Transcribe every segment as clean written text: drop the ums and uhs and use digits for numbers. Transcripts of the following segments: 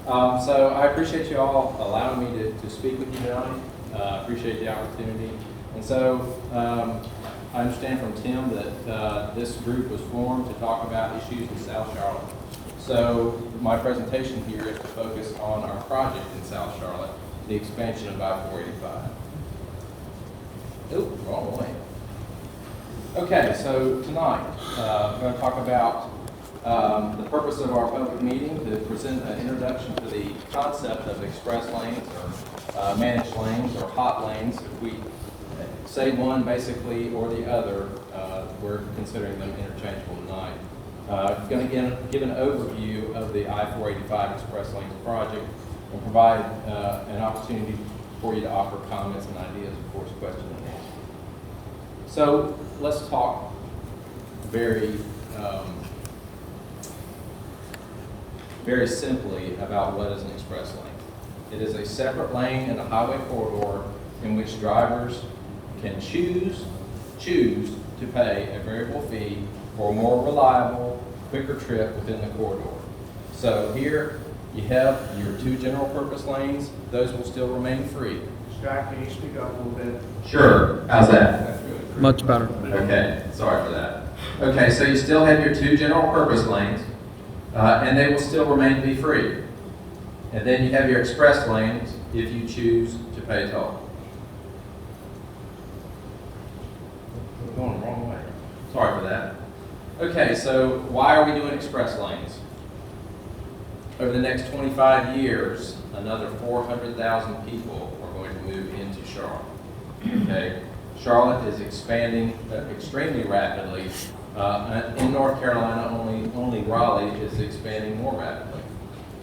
So I appreciate you all allowing me to speak with you tonight. I appreciate the opportunity. And so I understand from Tim that this group was formed to talk about issues in South Charlotte. So my presentation here is to focus on our project in South Charlotte, the expansion of I-485. Oop, wrong way. Okay, so tonight I'm going to talk about the purpose of our public meeting, to present an introduction to the concept of express lanes or managed lanes or hot lanes. If we say one basically or the other, we're considering them interchangeable tonight. Going to give an overview of the I-485 Express Lanes project and provide an opportunity for you to offer comments and ideas, of course, questions and answers. So let's talk very simply about what is an express lane. It is a separate lane in a highway corridor in which drivers can choose to pay a variable fee for a more reliable, quicker trip within the corridor. So here you have your two general purpose lanes. Those will still remain free. Scott, can you speak up a little bit? Sure. How's that? Much better. Okay, sorry for that. Okay, so you still have your two general purpose lanes, and they will still remain to be free. And then you have your express lanes if you choose to pay a toll. We're going the wrong way. Sorry for that. Okay, so why are we doing express lanes? Over the next 25 years, another 400,000 people are going to move into Charlotte. Okay, Charlotte is expanding extremely rapidly. In North Carolina, only Raleigh is expanding more rapidly.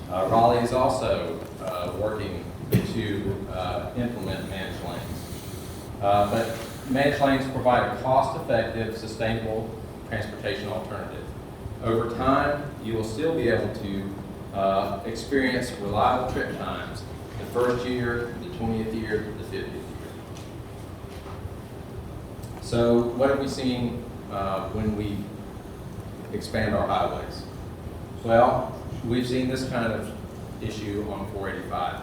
Raleigh is also working to implement managed lanes. But managed lanes provide a cost-effective, sustainable transportation alternative. Over time, you will still be able to experience reliable trip times the first year, the 20th year, the 50th year. So what have we seen when we expand our highways? Well, we've seen this kind of issue on 485,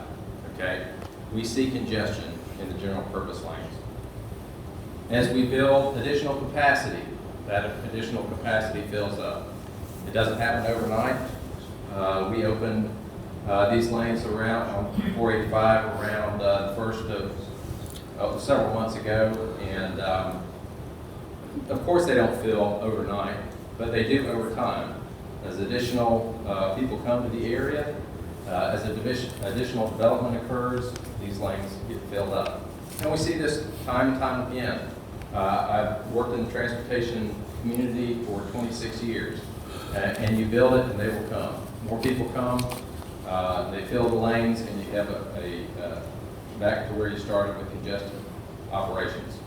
okay? We see congestion in the general purpose lanes. As we build additional capacity, that additional capacity fills up. It doesn't happen overnight. We opened these lanes around on 485 around the first of several months ago, and of course they don't fill overnight, but they do over time. As additional people come to the area, as additional development occurs, these lanes get filled up. And we see this time and time again. I've worked in the transportation community for 26 years, and you build it and they will come. More people come, they fill the lanes, and you have a back to where you started with congested operations.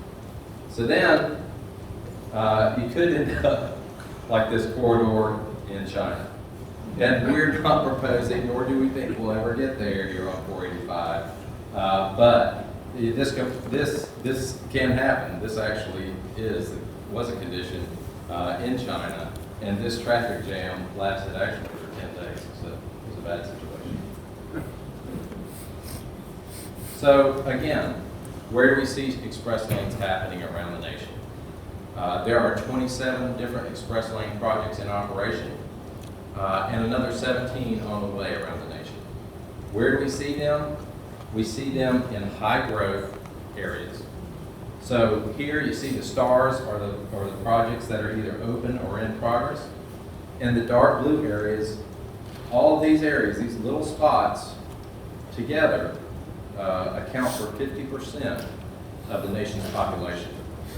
So then, you could end up like this corridor in China. And we're not proposing, nor do we think we'll ever get there here on 485. But this can happen. This actually was a condition in China, and this traffic jam lasted actually for 10 days. So it was a bad situation. So again, where do we see express lanes happening around the nation? There are 27 different express lane projects in operation, and another 17 on the way around the nation. Where do we see them? We see them in high growth areas. So here you see the stars are the projects that are either open or in progress. And the dark blue areas, all of these areas, these little spots together account for 50% of the nation's population.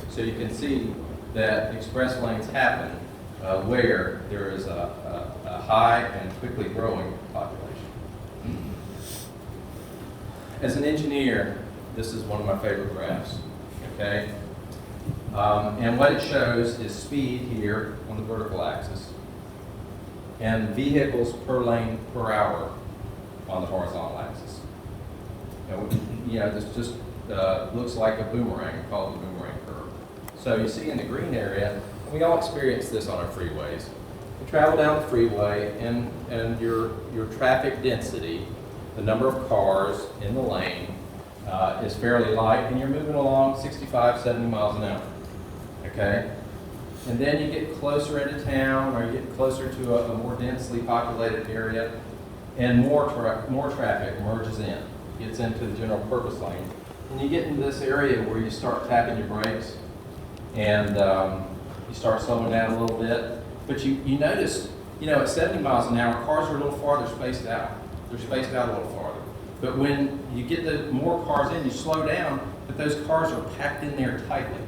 So you can see that express lanes happen where there is a high and quickly growing population. As an engineer, this is one of my favorite graphs, okay? And what it shows is speed here on the vertical axis and vehicles per lane per hour on the horizontal axis. This just looks like a boomerang, called the boomerang curve. So you see in the green area, we all experience this on our freeways. You travel down the freeway and your traffic density, the number of cars in the lane, is fairly light, and you're moving along 65, 70 miles an hour, okay? And then you get closer into town, or you get closer to a more densely populated area, and more traffic merges in, gets into the general purpose lane. And you get into this area where you start tapping your brakes, and you start slowing down a little bit. But you notice, at 70 miles an hour, cars are a little farther spaced out. They're spaced out a little farther. But when you get the more cars in, you slow down, but those cars are packed in there tightly,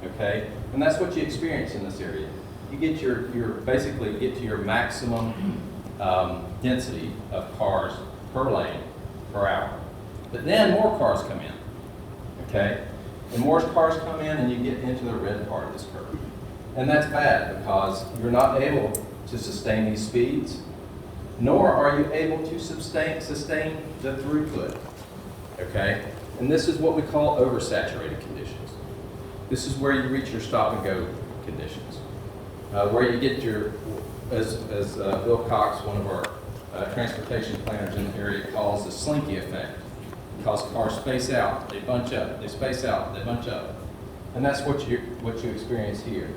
okay? And that's what you experience in this area. You get basically get to your maximum density of cars per lane per hour. But then more cars come in, okay? And more cars come in, and you get into the red part of this curve. And that's bad, because you're not able to sustain these speeds, nor are you able to sustain the throughput, okay? And this is what we call oversaturated conditions. This is where you reach your stop and go conditions, where you get your, as Bill Cox, one of our transportation planners in the area, calls the slinky effect. Because cars space out, they bunch up, they space out, they bunch up. And that's what you experience here.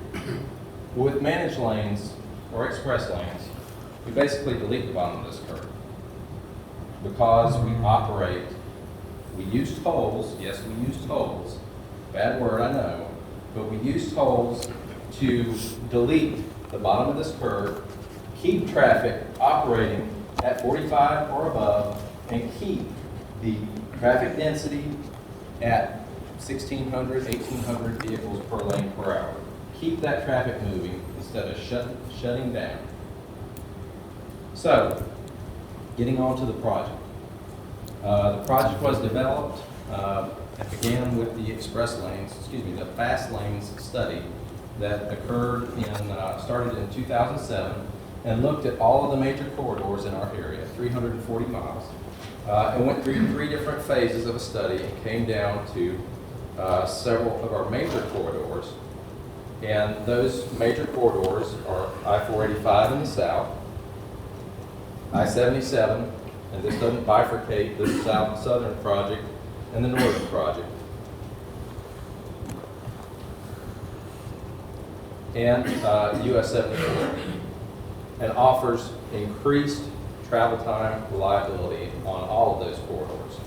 With managed lanes or express lanes, we basically delete the bottom of this curve. Because we use tolls, yes, we use tolls, bad word, I know, but we use tolls to delete the bottom of this curve, keep traffic operating at 45 or above, and keep the traffic density at 1,600, 1,800 vehicles per lane per hour. Keep that traffic moving instead of shutting down. So, getting on to the project. The project was developed, it began with the the fast lanes study that started in 2007, and looked at all of the major corridors in our area, 340 miles. It went through 3 different phases of a study and came down to several of our major corridors. And those major corridors are I-485 in the south, I-77, and this doesn't bifurcate the southern project and the northern project. And US 74, and offers increased travel time reliability on all of those corridors.